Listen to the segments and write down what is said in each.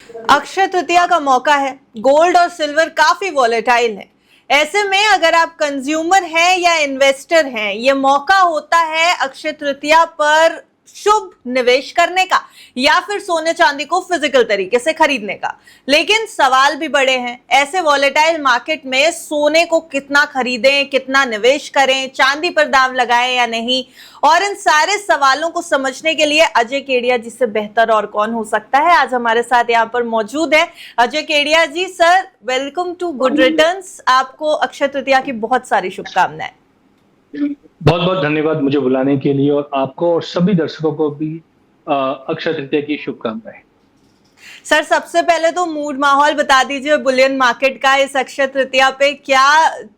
अक्षय तृतीया का मौका है, गोल्ड और सिल्वर काफी वॉलेटाइल है। ऐसे में अगर आप कंज्यूमर हैं या इन्वेस्टर हैं, ये मौका होता है अक्षय तृतीया पर शुभ निवेश करने का या फिर सोने चांदी को फिजिकल तरीके से खरीदने का। लेकिन सवाल भी बड़े हैं, ऐसे वॉलेटाइल मार्केट में सोने को कितना खरीदें, कितना निवेश करें, चांदी पर दांव लगाएं या नहीं। और इन सारे सवालों को समझने के लिए अजय केडिया जी से बेहतर और कौन हो सकता है। आज हमारे साथ यहाँ पर मौजूद है Ajay Kedia ji. Sir, welcome to good returns. आपको अक्षय तृतीया की बहुत सारी शुभकामनाएं। बहुत बहुत धन्यवाद मुझे बुलाने के लिए, और आपको और सभी दर्शकों को भी अक्षय तृतीया की शुभकामनाएं। सर, सबसे पहले तो मूड माहौल बता दीजिए बुलियन मार्केट का। इस अक्षय तृतीया पे क्या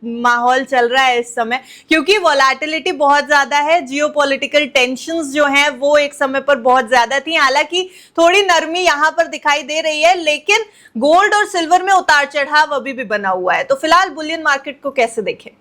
माहौल चल रहा है इस समय, क्योंकि वोलेटिलिटी बहुत ज्यादा है, जियोपॉलिटिकल टेंशंस जो हैं वो एक समय पर बहुत ज्यादा थी। हालांकि थोड़ी नरमी यहाँ पर दिखाई दे रही है, लेकिन गोल्ड और सिल्वर में उतार चढ़ाव अभी भी बना हुआ है। तो फिलहाल बुलियन मार्केट को कैसे देखें?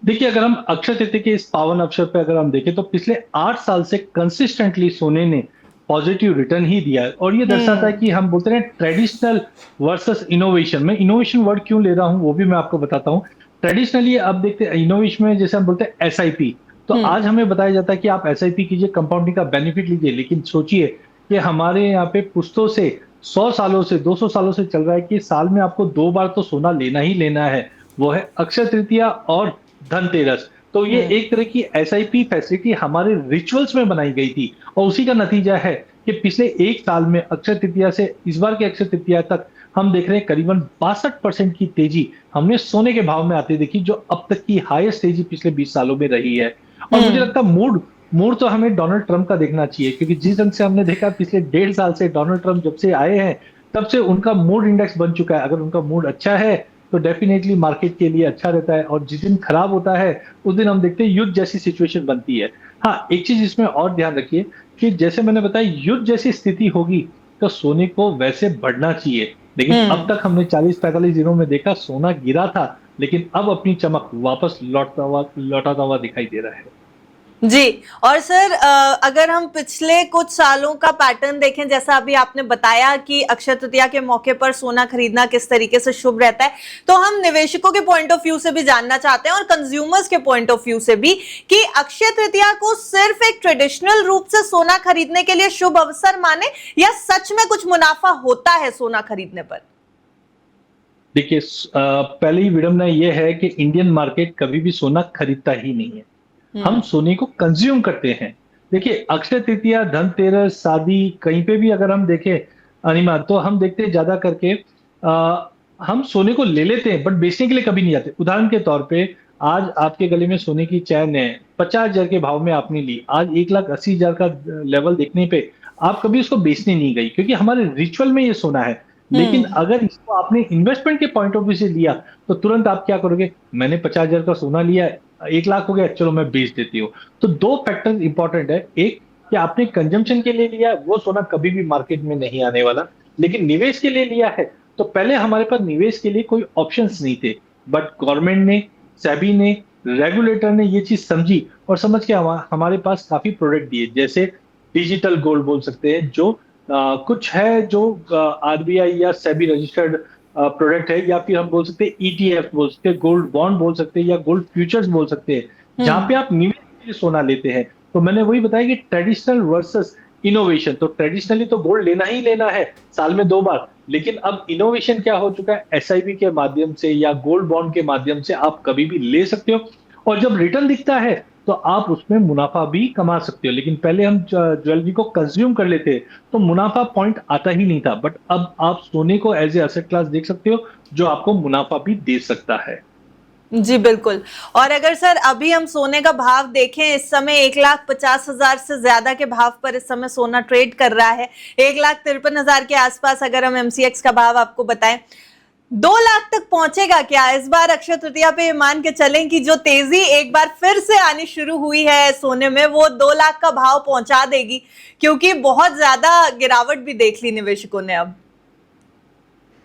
देखिए, अगर हम अक्षय तृतीया के इस पावन अवसर पे अगर हम देखें तो पिछले 8 साल से कंसिस्टेंटली सोने ने पॉजिटिव रिटर्न ही दिया है। और ये दर्शाता है कि हम बोलते हैं ट्रेडिशनल वर्सेस इनोवेशन। मैं इनोवेशन वर्ड क्यों ले रहा हूं वो भी मैं आपको बताता हूं। ट्रेडिशनली अब देखते हैं इनोवेशन में जैसे हम बोलते हैं एसआईपी, तो आज हमें बताया जाता है कि आप एसआईपी कीजिए, कंपाउंडिंग का बेनिफिट लीजिए। लेकिन सोचिए कि हमारे यहाँ पे पुश्तों से 100 सालों से 200 सालों से चल रहा है कि साल में आपको 2 बार तो सोना लेना ही लेना है, वो है अक्षय तृतीया और धनतेरस। तो ये एक तरह की एसआईपी फैसिलिटी हमारे रिचुअल्स में बनाई गई थी, और उसी का नतीजा है कि पिछले 1 साल में अक्षय तृतीया से इस बार के अक्षय तृतीया तक हम देख रहे हैं करीबन 62% की तेजी हमने सोने के भाव में आती देखी, जो अब तक की हाईएस्ट तेजी पिछले 20 सालों में रही है। और मुझे लगता है मूड तो हमें डोनाल्ड ट्रंप का देखना चाहिए, क्योंकि जिस ढंग से हमने देखा पिछले 1.5 साल से डोनाल्ड ट्रंप जब से आए हैं तब से उनका मूड इंडेक्स बन चुका है। अगर उनका मूड अच्छा है तो डेफिनेटली मार्केट के लिए अच्छा रहता है, और जिस दिन खराब होता है उस दिन हम देखते हैं युद्ध जैसी सिचुएशन बनती है। हाँ, एक चीज इसमें और ध्यान रखिए कि जैसे मैंने बताया युद्ध जैसी स्थिति होगी तो सोने को वैसे बढ़ना चाहिए। लेकिन अब तक हमने 40-45 दिनों में देखा सोना गिरा था, लेकिन अब अपनी चमक वापस लौटाता हुआ दिखाई दे रहा है। जी। और सर, अगर हम पिछले कुछ सालों का पैटर्न देखें, जैसा अभी आपने बताया कि अक्षय तृतीया के मौके पर सोना खरीदना किस तरीके से शुभ रहता है, तो हम निवेशकों के पॉइंट ऑफ व्यू से भी जानना चाहते हैं और कंज्यूमर्स के पॉइंट ऑफ व्यू से भी कि अक्षय तृतीया को सिर्फ एक ट्रेडिशनल रूप से सोना खरीदने के लिए शुभ अवसर माने या सच में कुछ मुनाफा होता है सोना खरीदने पर? देखिए, पहली विडंबना यह है कि इंडियन मार्केट कभी भी सोना खरीदता ही नहीं है, हम सोने को कंज्यूम करते हैं। देखिए, अक्षय तृतीया, धनतेरस, शादी, कहीं पे भी अगर हम देखें अनिमा, तो हम देखते हैं ज्यादा करके हम सोने को ले लेते हैं बट बेचने के लिए कभी नहीं जाते। उदाहरण के तौर पे आज आपके गले में सोने की चैन है, 50,000 के भाव में आपने ली, आज 1,80,000 का लेवल देखने पे आप कभी उसको बेचने नहीं गई, क्योंकि हमारे रिचुअल में ये सोना है। लेकिन अगर इसको आपने इन्वेस्टमेंट के पॉइंट ऑफ व्यू से लिया तो तुरंत आप क्या करोगे, मैंने 50,000 का सोना लिया, 1 लाख हो गया, चलो मैं बेच देती हूँ। तो 2 फैक्टर इंपॉर्टेंट है। एक कि आपने कंजम्पशन के लिए लिया, वो सोना कभी भी मार्केट में नहीं आने वाला। लेकिन निवेश के लिए लिया है तो पहले हमारे पास निवेश के लिए कोई ऑप्शंस नहीं थे, बट गवर्नमेंट ने, सेबी ने, रेगुलेटर ने ये चीज समझी और समझ के हमारे पास काफी प्रोडक्ट दिए, जैसे डिजिटल गोल्ड बोल सकते हैं, जो कुछ है जो आरबीआई या सेबी रजिस्टर्ड प्रोडक्ट है, या फिर हम बोल सकते हैं ईटीएफ बोल सकते हैं, गोल्ड बॉन्ड बोल सकते हैं, या गोल्ड फ्यूचर्स बोल सकते हैं, जहां पे आप निवेश के लिए सोना लेते हैं। तो मैंने वही बताया कि ट्रेडिशनल वर्सेस इनोवेशन। तो ट्रेडिशनली तो गोल्ड लेना ही लेना है साल में 2 बार, लेकिन अब इनोवेशन क्या हो चुका है, एसआईपी के माध्यम से या गोल्ड बॉन्ड के माध्यम से आप कभी भी ले सकते हो, और जब रिटर्न दिखता है तो आप उसमें मुनाफा भी कमा सकते हो। लेकिन पहले हम ज्वेलरी को कंज्यूम कर लेते तो मुनाफा पॉइंट आता ही नहीं था, बट अब आप सोने को एज ए एसेट क्लास देख सकते हो जो आपको मुनाफा भी दे सकता है। जी बिल्कुल। और अगर सर अभी हम सोने का भाव देखें, इस समय 1,50,000 से ज्यादा के भाव पर इस समय सोना ट्रेड कर रहा है। 1,53,000 के आसपास अगर हम एमसीएक्स का भाव आपको बताएं, 2 लाख तक पहुंचेगा क्या इस बार अक्षय तृतीया पे? मान के चलें कि जो तेजी एक बार फिर से आनी शुरू हुई है सोने में, वो 2 लाख का भाव पहुंचा देगी, क्योंकि बहुत ज्यादा गिरावट भी देख ली निवेशकों ने अब।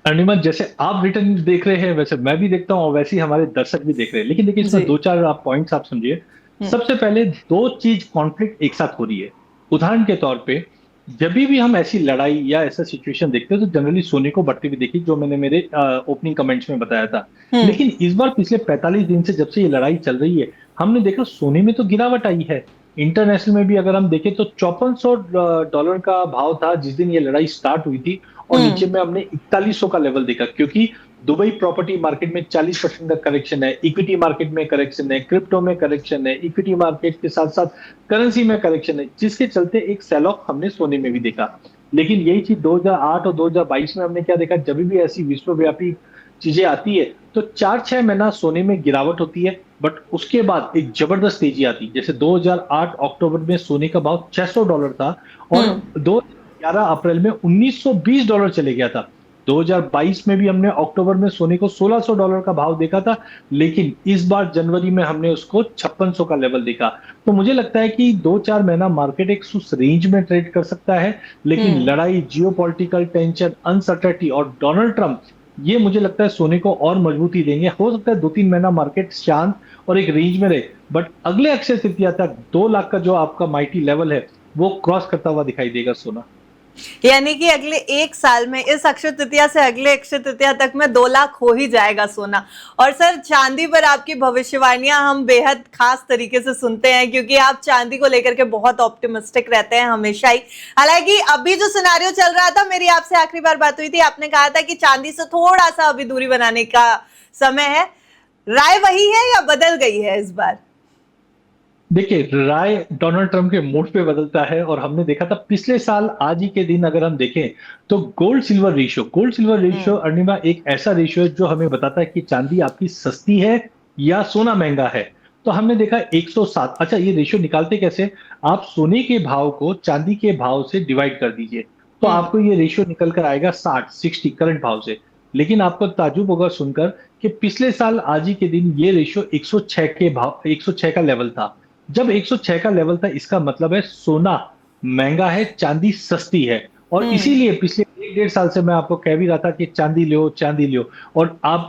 अनिमा, जैसे आप रिटर्न देख रहे हैं वैसे मैं भी देखता हूँ, और वैसे ही हमारे दर्शक भी देख रहे हैं। लेकिन देखिए, इसमें 2-4 आप पॉइंट्स आप समझिए। सबसे पहले 2 चीज कॉन्फ्लिक्ट एक साथ हो रही है। उदाहरण के तौर पे जब भी हम ऐसी लड़ाई या ऐसा सिचुएशन देखते हैं तो जनरली सोने को बढ़ते हुए देखी, जो मैंने मेरे ओपनिंग कमेंट्स में बताया था। हम्म। लेकिन इस बार पिछले 45 दिन से जब से ये लड़ाई चल रही है, हमने देखा सोने में तो गिरावट आई है। इंटरनेशनल में भी अगर हम देखें तो $5400 का भाव था जिस दिन ये लड़ाई स्टार्ट हुई थी, और नीचे हम्म। में हमने 4100 का लेवल देखा, क्योंकि दुबई प्रॉपर्टी मार्केट में 40% का करेक्शन है, इक्विटी मार्केट में करेक्शन है, क्रिप्टो में करेक्शन है, इक्विटी मार्केट के साथ साथ करेंसी में करेक्शन है, जिसके चलते एक सेल ऑफ हमने सोने में भी देखा। लेकिन यही चीज 2008 और 2022 में हमने क्या देखा, जब भी ऐसी विश्वव्यापी चीजें आती है तो 4-6 महीना सोने में गिरावट होती है, बट उसके बाद एक जबरदस्त तेजी आती है। जैसे 2008 अक्टूबर में सोने का भाव $600 था, और हम्म। 2011 अप्रैल में $1920 चले गया था। 2022 में भी हमने अक्टूबर में सोने को $1600 का भाव देखा था, लेकिन इस बार जनवरी में हमने उसको 5600 का लेवल देखा। तो मुझे लगता है कि 2-4 महीना मार्केट एक उस रेंज में ट्रेड कर सकता है, लेकिन हम्म। लड़ाई, जियोपॉलिटिकल टेंशन, अनसर्टेनिटी और डोनाल्ड ट्रंप, ये मुझे लगता है सोने को और मजबूती देंगे। हो सकता है 2-3 महीना मार्केट शांत और एक रेंज में रहे, बट अगले अक्षय तृतीया तक 2 लाख का जो आपका माइटी लेवल है वो क्रॉस करता हुआ दिखाई देगा सोना। यानी कि अगले एक साल में, इस अक्षय तृतीया से अगले अक्षय तृतीया तक में 2 लाख हो ही जाएगा सोना। और सर, चांदी पर आपकी भविष्यवाणियां हम बेहद खास तरीके से सुनते हैं, क्योंकि आप चांदी को लेकर के बहुत ऑप्टिमिस्टिक रहते हैं हमेशा ही। हालांकि अभी जो सिनारियो चल रहा था, मेरी आपसे आखिरी बार बात हुई थी, आपने कहा था कि चांदी से थोड़ा सा अभी दूरी बनाने का समय है। राय वही है या बदल गई है इस बार? देखिए, राय डोनाल्ड ट्रंप के मूड पे बदलता है, और हमने देखा था पिछले साल आज ही के दिन अगर हम देखें तो गोल्ड सिल्वर रेशियो अरुणिमा एक ऐसा रेशियो है जो हमें बताता है कि चांदी आपकी सस्ती है या सोना महंगा है। तो हमने देखा 107। अच्छा, ये रेशियो निकालते कैसे? आप सोने के भाव को चांदी के भाव से डिवाइड कर दीजिए, तो आपको ये रेशियो निकल कर आएगा 60 करंट भाव से। लेकिन आपको ताज्जुब होगा सुनकर कि पिछले साल आज ही के दिन ये रेशियो 106 का लेवल था। जब 106 का लेवल था, इसका मतलब है सोना महंगा है, चांदी सस्ती है। और इसीलिए पिछले 1-1.5 साल से मैं आपको कह भी रहा था कि चांदी लो, चांदी लो। और आप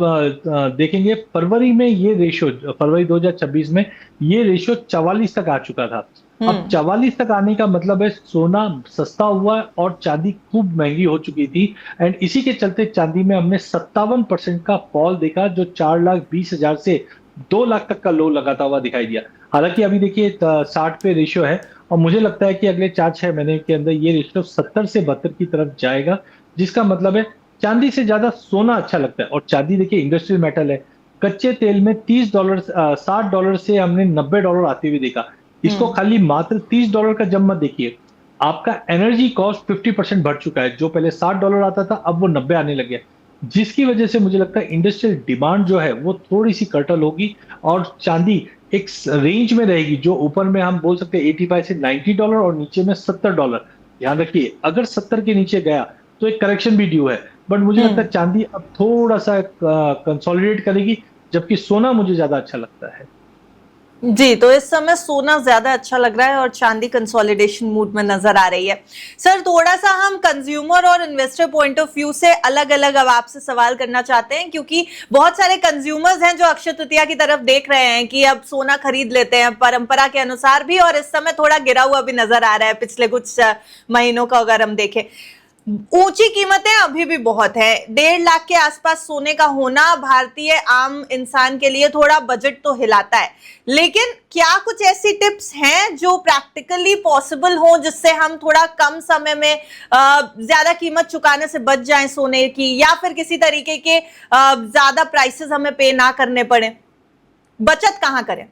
देखेंगे फरवरी में ये रेशियो, फरवरी 2026 में ये रेशियो 44 तक आ चुका था। अब 44 तक आने का मतलब है सोना सस्ता हुआ है और चांदी खूब महंगी हो चुकी थी। एंड इसी के चलते चांदी में हमने 57% का फॉल देखा, जो 4,20,000 से 2 लाख तक का लो लगाता हुआ दिखाई दिया। हालांकि अभी देखिए 60 पे रेशियो है, और मुझे लगता है कि अगले 4-6 महीने के अंदर ये रेशियो 70 से 72 की तरफ जाएगा, जिसका मतलब है चांदी से ज्यादा सोना अच्छा लगता है। और चांदी देखिए इंडस्ट्रियल मेटल है, कच्चे तेल में $60 से हमने $90 आते हुए देखा। इसको खाली मात्र $30 का जब मत देखिए, आपका एनर्जी कॉस्ट 50% बढ़ चुका है। जो पहले $60 आता था, अब वो 90 आने लग गया, जिसकी वजह से मुझे लगता है इंडस्ट्रियल डिमांड जो है वो थोड़ी सी कर्टल होगी, और चांदी एक रेंज में रहेगी, जो ऊपर में हम बोल सकते हैं 85 से $90 और नीचे में $70। ध्यान रखिए, अगर 70 के नीचे गया तो एक करेक्शन भी ड्यू है, बट मुझे लगता है चांदी अब थोड़ा सा कंसोलिडेट करेगी, जबकि सोना मुझे ज्यादा अच्छा लगता है। जी, तो इस समय सोना ज्यादा अच्छा लग रहा है और चांदी कंसोलिडेशन मूड में नजर आ रही है। सर, थोड़ा सा हम कंज्यूमर और इन्वेस्टर पॉइंट ऑफ व्यू से अलग अलग अब आपसे सवाल करना चाहते हैं, क्योंकि बहुत सारे कंज्यूमर्स हैं जो अक्षय तृतीया की तरफ देख रहे हैं कि अब सोना खरीद लेते हैं परंपरा के अनुसार भी, और इस समय थोड़ा गिरा हुआ भी नजर आ रहा है पिछले कुछ महीनों का अगर हम देखें। ऊंची कीमतें अभी भी बहुत है, 1.5 लाख के आसपास सोने का होना भारतीय आम इंसान के लिए थोड़ा बजट तो हिलाता है। लेकिन क्या कुछ ऐसी टिप्स हैं जो प्रैक्टिकली पॉसिबल हो, जिससे हम थोड़ा कम समय में ज्यादा कीमत चुकाने से बच जाएं सोने की, या फिर किसी तरीके के ज्यादा प्राइसेस हमें पे ना करने पड़े? बचत कहाँ करें?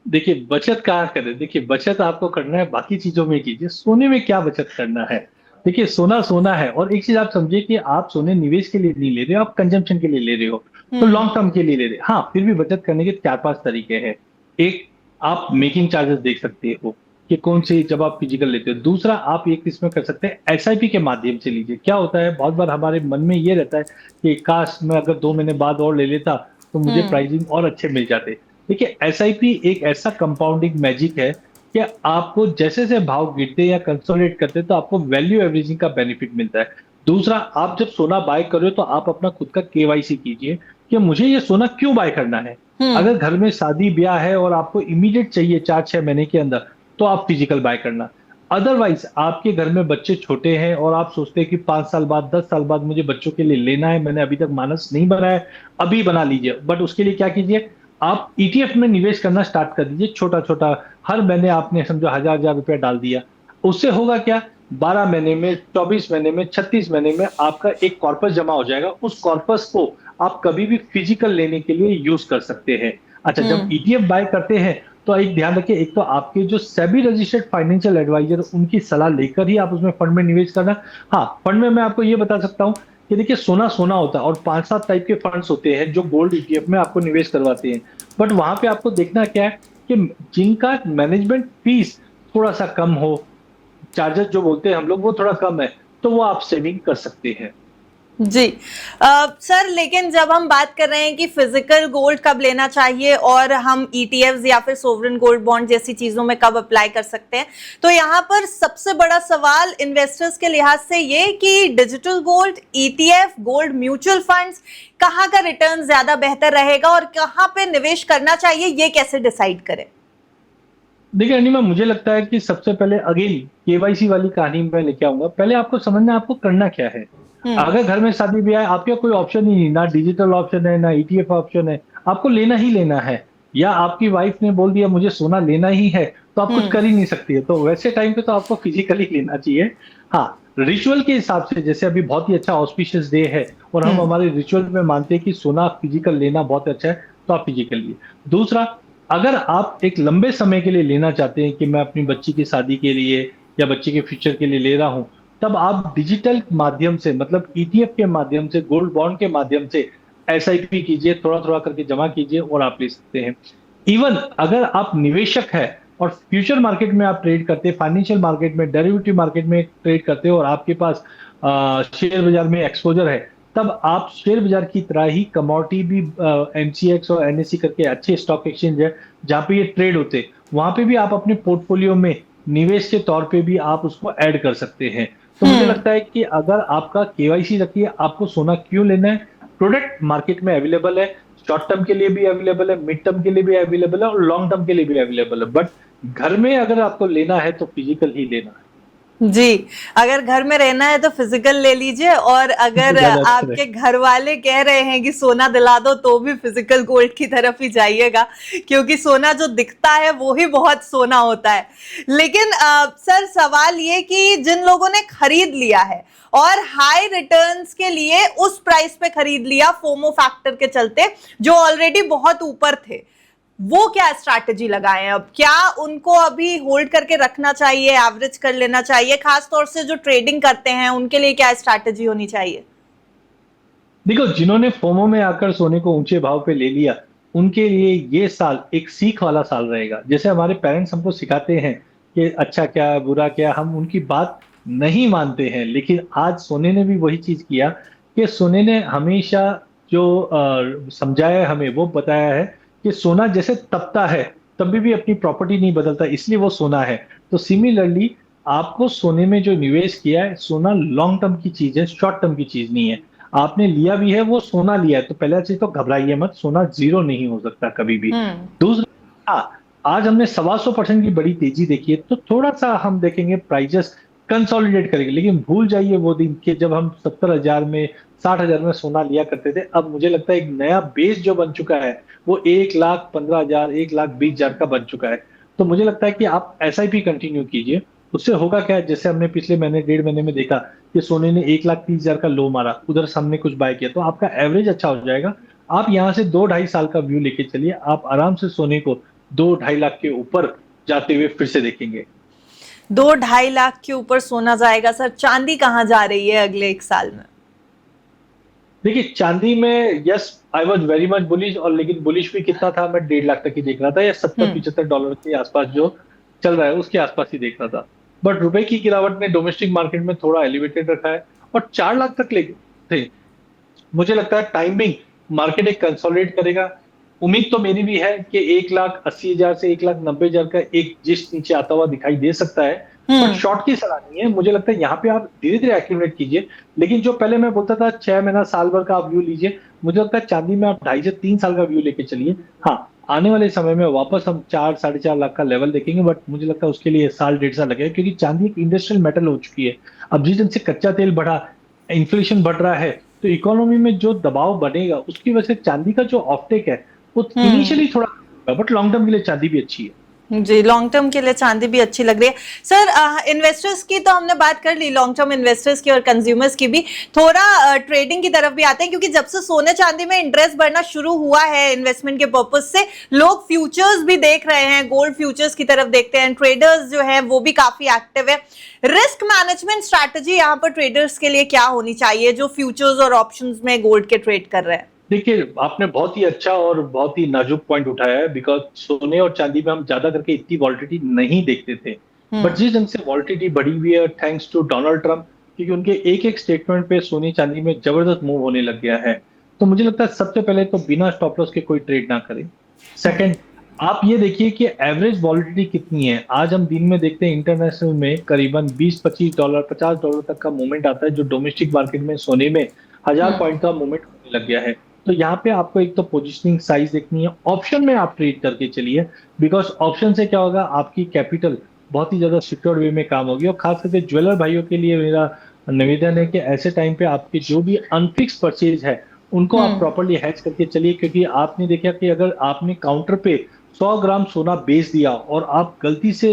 देखिए, बचत कहाँ करें? देखिए, बचत आपको करना है बाकी चीजों में कीजिए, सोने में क्या बचत करना है? देखिए, सोना सोना है, और एक चीज आप समझिए कि आप सोने निवेश के लिए नहीं ले रहे हो, आप कंजम्पशन के लिए ले रहे हो, तो लॉन्ग टर्म के लिए ले रहे हो। हाँ, फिर भी बचत करने के 4-5 तरीके हैं। एक, आप मेकिंग चार्जेस देख सकते हो कि कौन सी, जब आप फिजिकल लेते हो। दूसरा, आप एक इसमें कर सकते हैं, एसआईपी के माध्यम से लीजिए। क्या होता है, बहुत बार हमारे मन में ये रहता है कि काश मैं अगर 2 महीने बाद और ले लेता तो मुझे प्राइसिंग और अच्छे मिल जाते। देखिए, एसआईपी एक ऐसा कंपाउंडिंग मैजिक है कि आपको जैसे जैसे भाव गिरते या कंसोलिडेट करते तो आपको वैल्यू एवरेजिंग का बेनिफिट मिलता है। दूसरा, आप जब सोना बाय कर रहे हो तो आप अपना खुद का केवाईसी कीजिए कि मुझे ये सोना क्यों बाय करना है। अगर घर में शादी ब्याह है और आपको इमीडिएट चाहिए 4-6 महीने के अंदर, तो आप फिजिकल बाय करना। अदरवाइज आपके घर में बच्चे छोटे हैं और आप सोचते हैं कि 5 साल बाद 10 साल बाद मुझे बच्चों के लिए लेना है, मैंने अभी तक मानस नहीं बनाया है, अभी बना लीजिए। बट उसके लिए क्या कीजिए, आप ईटीएफ में निवेश करना स्टार्ट कर दीजिए, छोटा छोटा। हर महीने आपने समझो 1,000 रुपया डाल दिया, उससे होगा क्या, 12 महीने में, 24 महीने में, 36 महीने में आपका एक कॉर्पस जमा हो जाएगा। उस कॉर्पस को आप कभी भी फिजिकल लेने के लिए यूज कर सकते हैं। अच्छा, जब ईटीएफ बाय करते हैं तो एक ध्यान रखिए, एक तो आपके जो सेबी रजिस्टर्ड फाइनेंशियल एडवाइजर, उनकी सलाह लेकर ही आप उसमें फंड में निवेश करना। हाँ, फंड में मैं आपको ये बता सकता हूँ कि देखिए, सोना सोना होता है और 5-7 टाइप के फंड्स होते हैं जो गोल्ड ईटीएफ में आपको निवेश करवाते हैं। बट वहां पे आपको देखना क्या है कि जिनका मैनेजमेंट फीस थोड़ा सा कम हो, चार्जेस जो बोलते हैं हम लोग, वो थोड़ा कम है, तो वो आप सेविंग कर सकते हैं। जी सर, लेकिन जब हम बात कर रहे हैं कि फिजिकल गोल्ड कब लेना चाहिए और हम ईटीएफ्स या फिर सोवरेन गोल्ड बॉन्ड जैसी चीजों में कब अप्लाई कर सकते हैं, तो यहाँ पर सबसे बड़ा सवाल इन्वेस्टर्स के लिहाज से ये कि digital gold, ETF, gold mutual funds, कहाँ का रिटर्न ज्यादा बेहतर रहेगा और कहाँ पे निवेश करना चाहिए, ये कैसे डिसाइड करें? देखिए अनिमा, मुझे लगता है कि सबसे पहले अगेन केवाईसी वाली कहानी मैं लेके आऊंगा। पहले आपको समझना है आपको करना क्या है। अगर घर में शादी ब्याह है, आपके कोई ऑप्शन ही नहीं, ना डिजिटल ऑप्शन है ना ईटीएफ ऑप्शन है, आपको लेना ही लेना है, या आपकी वाइफ ने बोल दिया मुझे सोना लेना ही है, तो आप कुछ कर ही नहीं सकती है, तो वैसे टाइम पे तो आपको फिजिकली लेना चाहिए। हाँ, रिचुअल के हिसाब से, जैसे अभी बहुत ही अच्छा ऑस्पिशियस डे है और हम हमारे रिचुअल में मानते हैं कि सोना फिजिकल लेना बहुत अच्छा है, तो आप फिजिकल लिए। दूसरा, अगर आप एक लंबे समय के लिए लेना चाहते हैं कि मैं अपनी बच्ची की शादी के लिए या बच्चे के फ्यूचर के लिए ले रहा हूं, तब आप डिजिटल माध्यम से, मतलब ईटीएफ के माध्यम से, गोल्ड बॉन्ड के माध्यम से एसआईपी कीजिए, थोड़ा थोड़ा करके जमा कीजिए और आप ले सकते हैं। इवन अगर आप निवेशक है और फ्यूचर मार्केट में आप ट्रेड करते हैं, फाइनेंशियल मार्केट में, डेरिवेटिव मार्केट में ट्रेड करते हो और आपके पास शेयर बाजार में एक्सपोजर है, तब आप शेयर बाजार की तरह ही कमोडिटी भी, एमसीएक्स और एनएससी करके अच्छे स्टॉक एक्सचेंज है जहां पे ये ट्रेड होते हैं, वहां पे भी आप अपने पोर्टफोलियो में निवेश के तौर पे भी आप उसको ऐड कर सकते हैं। तो मुझे लगता है कि अगर आपका केवाईसी रखिए, आपको सोना क्यों लेना है, प्रोडक्ट मार्केट में अवेलेबल है, शॉर्ट टर्म के लिए भी अवेलेबल है, मिड टर्म के लिए भी अवेलेबल है और लॉन्ग टर्म के लिए भी अवेलेबल है। बट घर में अगर आपको लेना है तो फिजिकल ही लेना है। जी, अगर घर में रहना है तो फिजिकल ले लीजिए, और अगर आपके घर वाले कह रहे हैं कि सोना दिला दो तो भी फिजिकल गोल्ड की तरफ ही जाइएगा, क्योंकि सोना जो दिखता है वो ही बहुत सोना होता है। लेकिन सर, सवाल ये कि जिन लोगों ने खरीद लिया है और हाई रिटर्न्स के लिए उस प्राइस पे खरीद लिया फोमो फैक्टर के चलते, जो ऑलरेडी बहुत ऊपर थे, वो क्या स्ट्रैटेजी लगाएं? अब क्या उनको अभी होल्ड करके रखना चाहिए, एवरेज कर लेना चाहिए? खास तौर से जो ट्रेडिंग करते हैं उनके लिए क्या स्ट्रैटेजी होनी चाहिए? देखो, जिन्होंने फोमो में आकर सोने को ऊंचे भाव पे ले लिया, उनके लिए ये साल एक सीख वाला साल रहेगा। जैसे हमारे पेरेंट्स हमको सिखाते हैं कि अच्छा क्या बुरा क्या, हम उनकी बात नहीं मानते हैं, लेकिन आज सोने ने भी वही चीज किया कि सोने ने हमेशा जो समझाया हमें, वो बताया है कि सोना जैसे तपता है तभी भी अपनी प्रॉपर्टी नहीं बदलता, इसलिए वो सोना है। तो सिमिलरली आपको सोने में जो निवेश किया है, सोना लॉन्ग टर्म की चीज है, शॉर्ट टर्म की चीज नहीं है। आपने लिया भी है, वो सोना लिया है, तो पहला चीज तो घबराइए मत, सोना जीरो नहीं हो सकता कभी भी। दूसरा, आज हमने 125% की बड़ी तेजी देखी है, तो थोड़ा सा हम देखेंगे प्राइजेस कंसोलिडेट करेंगे, लेकिन भूल जाइए वो दिन कि जब हम 70,000 में, 60,000 में सोना लिया करते थे। अब मुझे लगता है एक नया बेस जो बन चुका है वो 1,15,000, 1,20,000 का बन चुका है। तो मुझे लगता है कि आप एसआईपी कंटिन्यू कीजिए। उससे होगा क्या, जैसे हमने पिछले महीने, 1.5 महीने में देखा कि सोने ने 1,30,000 का लो मारा, उधर हमने कुछ बाय किया, तो आपका एवरेज अच्छा हो जाएगा। आप यहाँ से 2-2.5 साल का व्यू लेके चलिए, आप आराम से सोने को 2-2.5 लाख के ऊपर जाते हुए फिर से देखेंगे। 2-2.5 लाख के ऊपर सोना जाएगा। सर, चांदी कहाँ जा रही है अगले 1 साल में? देखिए, चांदी में yes, I was very much bullish, और लेकिन बुलिश भी कितना था, मैं 1.5 लाख तक ही देख रहा था, या $70-75 के आसपास जो चल रहा है उसके आसपास ही देख रहा था। बट रुपए की गिरावट ने डोमेस्टिक मार्केट में थोड़ा एलिवेटेड रखा है और 4 लाख तक ले थे। मुझे लगता है टाइमिंग मार्केट एक कंसोलिडेट करेगा। उम्मीद तो मेरी भी है कि 1,80,000 से 1,90,000 का एक जिस्ट नीचे आता हुआ दिखाई दे सकता है, बट शॉर्ट की सलाह नहीं है। मुझे लगता है यहाँ पे आप धीरे धीरे एक्यूमुलेट कीजिए, लेकिन जो पहले मैं बोलता था 6 महीना साल भर का आप व्यू लीजिए, मुझे लगता है चांदी में आप 2.5 से 3 साल का व्यू लेके चलिए। हाँ, आने वाले समय में वापस हम 4-4.5 लाख का लेवल देखेंगे, बट मुझे लगता है उसके लिए साल 1.5 साल लगेगा, क्योंकि चांदी एक इंडस्ट्रियल मेटल हो चुकी है। अब जिस ढंग से कच्चा तेल बढ़ा, इन्फ्लेशन बढ़ रहा है, तो इकोनॉमी में जो दबाव बनेगा उसकी वजह से चांदी का जो ऑफटेक है वो हम्म। इनिशियली थोड़ा, बट लॉन्ग टर्म के लिए चांदी भी अच्छी है। जी, लॉन्ग टर्म के लिए चांदी भी अच्छी लग रही है। सर, इन्वेस्टर्स की तो हमने बात कर ली, लॉन्ग टर्म इन्वेस्टर्स की और कंज्यूमर्स की भी। थोड़ा ट्रेडिंग की तरफ भी आते हैं, क्योंकि जब से सोने चांदी में इंटरेस्ट बढ़ना शुरू हुआ है इन्वेस्टमेंट के पर्पज से, लोग फ्यूचर्स भी देख रहे हैं, गोल्ड फ्यूचर्स की तरफ देखते हैं, ट्रेडर्स जो है वो भी काफी एक्टिव है। रिस्क मैनेजमेंट स्ट्रैटेजी यहाँ पर ट्रेडर्स के लिए क्या होनी चाहिए, जो फ्यूचर्स और ऑप्शंस में गोल्ड के ट्रेड कर रहे हैं? देखिए, आपने बहुत ही अच्छा और बहुत ही नाजुक पॉइंट उठाया है, बिकॉज सोने और चांदी में हम ज्यादा करके इतनी वॉलिटिलिटी नहीं देखते थे, बट जिस ढंग से वॉलिटिलिटी बढ़ी हुई है थैंक्स टू डोनाल्ड ट्रम्प, क्योंकि उनके एक एक स्टेटमेंट पे सोने चांदी में जबरदस्त मूव होने लग गया है। तो मुझे लगता है सबसे पहले तो बिना स्टॉप लॉस के कोई ट्रेड ना करें। सेकंड, आप ये देखिए कि एवरेज वॉलिटिलिटी कितनी है। आज हम दिन में देखते हैं इंटरनेशनल में करीबन $20-25 $50 तक का मूवमेंट आता है, जो डोमेस्टिक मार्केट में सोने में 1000 पॉइंट का मूवमेंट होने लग गया है। तो यहाँ पे आपको एक तो पोजिशनिंग साइज देखनी है, ऑप्शन में आप ट्रेड करके चलिए, बिकॉज ऑप्शन से क्या होगा, आपकी कैपिटल बहुत ही ज्यादा सिक्योर वे में काम होगी। और खास करके ज्वेलर भाइयों के लिए मेरा निवेदन है कि ऐसे टाइम पे आपके जो भी अनफिक्स परचेज है उनको आप प्रॉपर्ली हैच करके चलिए, क्योंकि आपने देखा कि अगर आपने काउंटर पे 100 ग्राम सोना बेच दिया और आप गलती से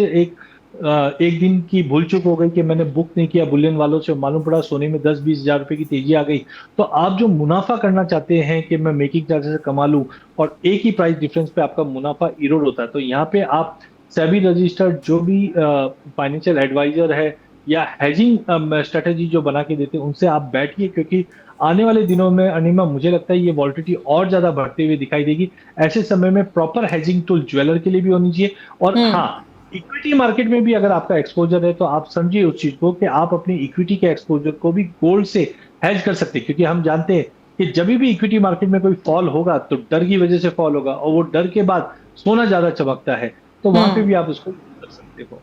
एक दिन की भूल चूक हो गई कि मैंने बुक नहीं किया बुलियन वालों से, मालूम पड़ा सोने में 10-20 हजार रुपए की तेजी आ गई, तो आप जो मुनाफा करना चाहते हैं कि मैं मेकिंग चार्जेस से कमा लूं, और एक ही प्राइस डिफरेंस पे आपका मुनाफा इरोड होता है। तो यहाँ पे आप सेबी रजिस्टर्ड जो भी फाइनेंशियल एडवाइजर है या हेजिंग स्ट्रेटेजी जो बना के देते हैं उनसे आप बैठिए, क्योंकि आने वाले दिनों में अनिमा मुझे लगता है ये वॉलिटिलिटी और ज्यादा बढ़ते हुए दिखाई देगी। ऐसे समय में प्रॉपर हेजिंग टूल ज्वेलर के लिए भी होनी चाहिए। और हाँ, इक्विटी मार्केट में भी अगर आपका एक्सपोजर है तो आप समझिए उस चीज को कि आप अपनी इक्विटी के एक्सपोजर को भी गोल्ड से हेज कर सकते हैं, क्योंकि हम जानते हैं कि जब भी इक्विटी मार्केट में कोई फॉल होगा तो डर की वजह से फॉल होगा, और वो डर के बाद सोना ज्यादा चमकता है, तो वहां पे भी आप उसको कर सकते हो।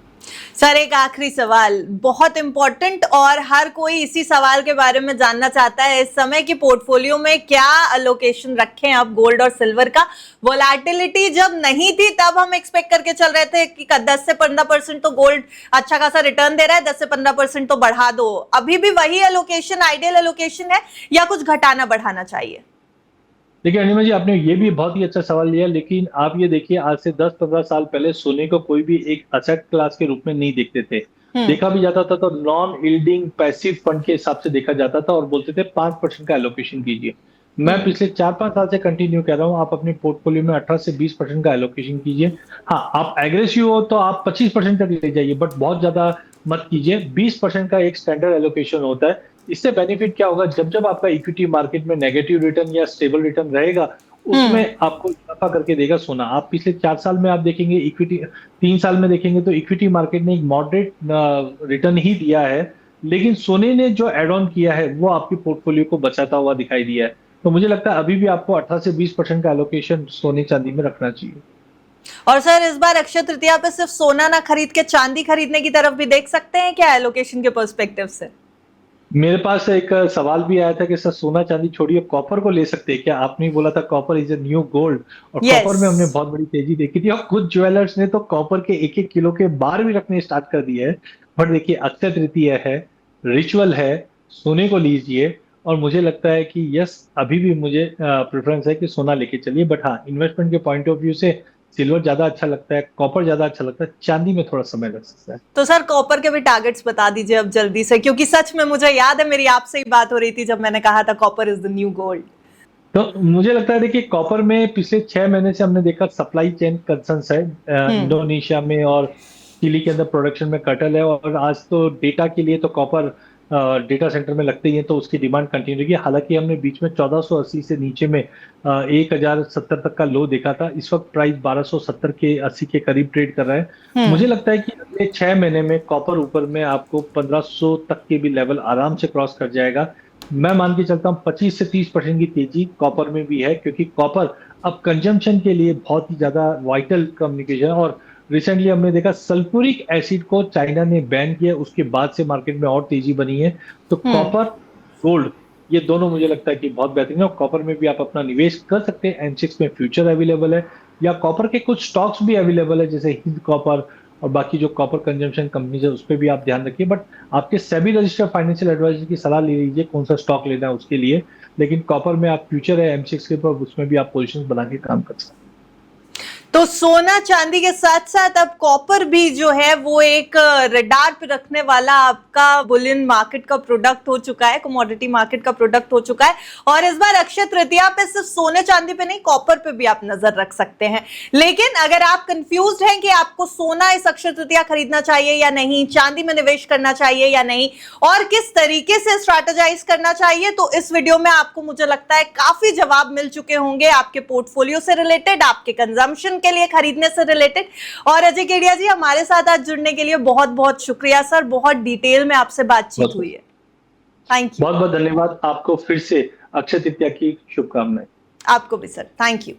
सर, एक आखिरी सवाल, बहुत इंपॉर्टेंट, और हर कोई इसी सवाल के बारे में जानना चाहता है इस समय कि पोर्टफोलियो में क्या अलोकेशन रखें अब गोल्ड और सिल्वर का। वोलेटिलिटी जब नहीं थी तब हम एक्सपेक्ट करके चल रहे थे कि 10 से 15% तो गोल्ड अच्छा खासा रिटर्न दे रहा है, 10 से 15% तो बढ़ा दो। अभी भी वही अलोकेशन आइडियल अलोकेशन है या कुछ घटाना बढ़ाना चाहिए? देखिए अनिमा जी, आपने ये भी बहुत ही अच्छा सवाल लिया, लेकिन आप ये देखिए आज से 10-15 साल पहले सोने को कोई भी एक असेट क्लास के रूप में नहीं देखते थे। देखा भी जाता था तो नॉन यील्डिंग पैसिव फंड के हिसाब से देखा जाता था, और बोलते थे 5% का एलोकेशन कीजिए। मैं पिछले 4-5 साल से कंटिन्यू कर रहा हूँ, आप अपने पोर्टफोलियो में 18 से 20% का एलोकेशन कीजिए। हाँ, आप एग्रेसिव हो तो आप 25% तक ले जाइए, बट बहुत ज्यादा मत कीजिए। 20% का एक स्टैंडर्ड एलोकेशन होता है। इससे बेनिफिट क्या होगा, जब जब आपका इक्विटी मार्केट में नेगेटिव रिटर्न या स्टेबल रिटर्न रहेगा, उसमें आपको इजाफा करके देगा सोना। आप पिछले 4 साल में आप देखेंगे, इक्विटी 3 साल में देखेंगे तो इक्विटी मार्केट ने एक मॉडरेट रिटर्न ही दिया है, लेकिन सोने ने जो एड ऑन किया है वो आपकी पोर्टफोलियो को बचाता हुआ दिखाई दिया है। तो मुझे लगता है अभी भी आपको 18 से 20% का एलोकेशन सोने चांदी में रखना चाहिए। और सर, इस बार अक्षय तृतीया पे सिर्फ सोना ना खरीद के चांदी खरीदने की तरफ भी देख सकते हैं क्या एलोकेशन के पर्सपेक्टिव से? मेरे पास एक सवाल भी आया था कि सर सोना चांदी छोड़िए कॉपर को ले सकते हैं क्या? आपने बोला था copper is a new gold, और कॉपर में हमने बहुत बड़ी तेजी देखी थी, और कुछ ज्वेलर्स ने तो कॉपर के 1-1 किलो के बार भी रखने स्टार्ट कर दिए हैं। बट देखिए, अक्षय तृतीया है, रिचुअल है, सोने को लीजिए, और मुझे लगता है कि यस, अभी भी मुझे प्रेफरेंस है कि सोना लेके चलिए। बट हाँ, इन्वेस्टमेंट के पॉइंट ऑफ व्यू से सिल्वर ज्यादा अच्छा लगता है, कॉपर ज्यादा अच्छा लगता है, चांदी में थोड़ा समय लग सकता है। तो सर, कॉपर के भी टारगेट्स बता दीजिए अब जल्दी से, क्योंकि सच में मुझे याद है मेरी आपसे ही बात हो रही थी जब मैंने कहा था copper is the new gold. तो मुझे लगता है देखिए, कॉपर में पिछले 6 महीने से हमने देखा सप्लाई चेन कंसर्न्स है, इंडोनेशिया में और चिली के अंदर प्रोडक्शन में कटल है, और आज तो डेटा के लिए तो कॉपर डेटा सेंटर में लगते ही है, तो उसकी डिमांड कंटिन्यू रहेगी। हालांकि हमने बीच में 1480 से नीचे में 1070 तक का लो देखा था, इस वक्त प्राइस 1270 के 80 के करीब ट्रेड कर रहा है। मुझे लगता है कि अगले 6 महीने में कॉपर ऊपर में आपको 1500 तक के भी लेवल आराम से क्रॉस कर जाएगा। मैं मान के चलता हूँ 25 से 30% की तेजी कॉपर में भी है, क्योंकि कॉपर अब कंजम्पशन के लिए बहुत ही ज्यादा वाइटल कम्युनिकेशन है। और रिसेंटली हमने देखा सल्फ्यूरिक एसिड को चाइना ने बैन किया, उसके बाद से मार्केट में और तेजी बनी है। तो कॉपर, गोल्ड, ये दोनों मुझे लगता है कि बहुत बेहतरीन है, और कॉपर में भी आप अपना निवेश कर सकते हैं। M6 में फ्यूचर अवेलेबल है, या कॉपर के कुछ स्टॉक्स भी अवेलेबल है, जैसे हिंद कॉपर और बाकी जो कॉपर कंजम्पशन कंपनीज है उस पर भी आप ध्यान रखिए। बट आपके सेबी रजिस्टर्ड फाइनेंशियल एडवाइजर की सलाह ले लीजिए कौन सा स्टॉक लेना है उसके लिए। लेकिन कॉपर में आप फ्यूचर है M6 के ऊपर, उसमें भी आप पोजीशन बना के काम कर सकते हैं। तो सोना चांदी के साथ साथ अब कॉपर भी जो है वो एक रडार पे रखने वाला आपका बुलियन मार्केट का प्रोडक्ट हो चुका है, कमोडिटी मार्केट का प्रोडक्ट हो चुका है। और इस बार अक्षय तृतीया पे सिर्फ सोने चांदी पे नहीं, कॉपर पे भी आप नजर रख सकते हैं। लेकिन अगर आप कंफ्यूज हैं कि आपको सोना इस अक्षय तृतीया खरीदना चाहिए या नहीं, चांदी में निवेश करना चाहिए या नहीं, और किस तरीके से स्ट्रैटेजाइज करना चाहिए, तो इस वीडियो में आपको मुझे लगता है काफी जवाब मिल चुके होंगे आपके पोर्टफोलियो से रिलेटेड, आपके कंजम्पशन के लिए, खरीदने से रिलेटेड। और अजय केडिया जी, हमारे साथ आज जुड़ने के लिए बहुत बहुत शुक्रिया सर, बहुत डिटेल में आपसे बातचीत हुई है। Thank you. बहुत बहुत धन्यवाद आपको, फिर से अक्षय तृतीया की शुभकामनाएं। आपको भी सर, थैंक यू।